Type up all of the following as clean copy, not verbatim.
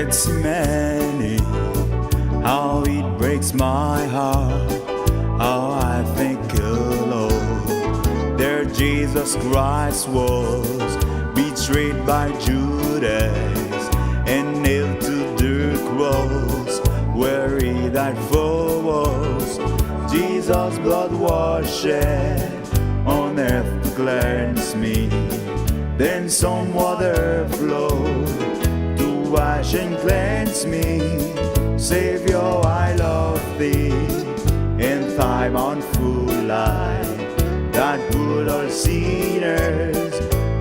Gethsemane, how it breaks my heart, how I thank you, Lord. There Jesus Christ was betrayed by Judas and nailed to the cross, where he died for us. Jesus' blood was shed on earth to cleanse me. Then some water flowed to wash and cleanse me. Savior, I love thee, and thy bountiful life that put all sinners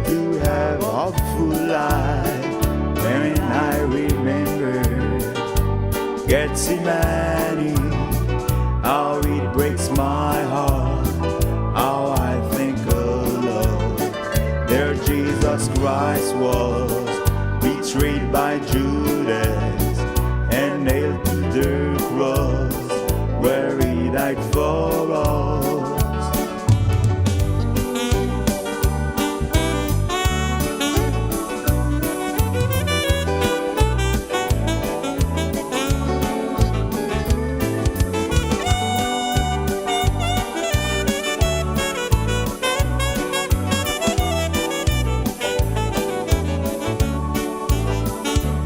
to have a full life. When I remember Gethsemane, how it breaks my heart, how I think of love. There Jesus Christ was betrayed by Judas and nailed to the cross, where he died for us.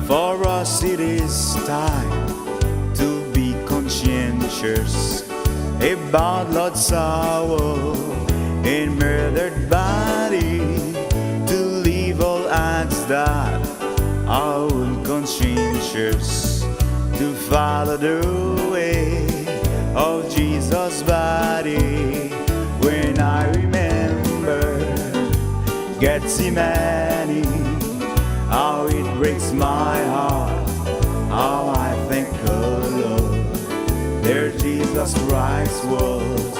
For us it is time to be conscientious about Lord's sorrow and murdered body, to leave all acts that are unconscientious, to follow the way of Jesus' body. When I remember Gethsemane, how it breaks my heart, how I thank the Lord. There Jesus Christ was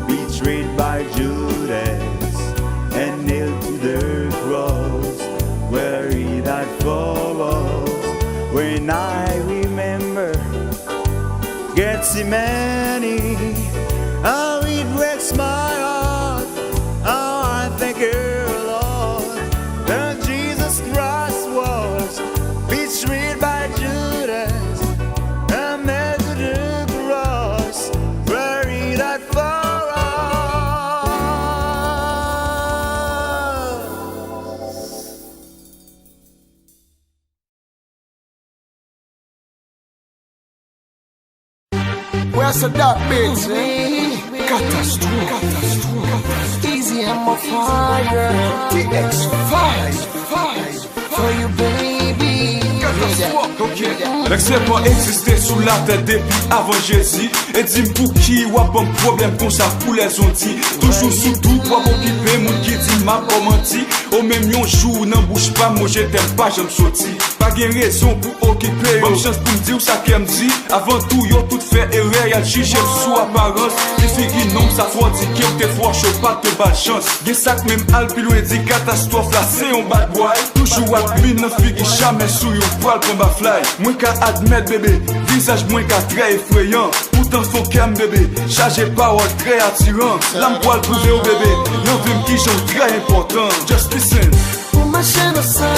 betrayed by Judas and nailed to the cross, where he died for us. When I remember Gethsemane, how it breaks my heart, how I thank you, Lord. There Jesus Christ was betrayed by Judas and nailed to the cross, where he died for us. Where's the dark bits, eh? Catastrophe. Easy, I'm on fire. TX5 for you, baby. L'excès pas existé sous la tête depuis avant Jésus. Et dis pour qui ou un problème comme ça pour les ondits. Toujours sous tout pour m'occuper, mon qui dit m'a pas menti. Au même yon jour, n'en bouge pas, moi je t'aime pas, j'aime sorti. Pas gain raison pour occuper, bonne chance pour me dire ça qu'elle me dit. Avant tout, yo tout fait erreur, y'a jugé sous apparence. Les filles non, ça faut dire qu'il y a des fois chaud, pas de bad chance. Y'a ça que même Al plus loin dit catastrophe là, c'est un bad boy. Toujours à mine, non fille jamais sous yon poil pour ma fly. Moins qu'à admettre bébé, visage moins qu'à très effrayant. Pourtant faut qu'elle bébé, chargé parole très attirant. L'âme poil prouvé au bébé, non vim qui j'en très important. Just listen. Pour ma chaîne au sein,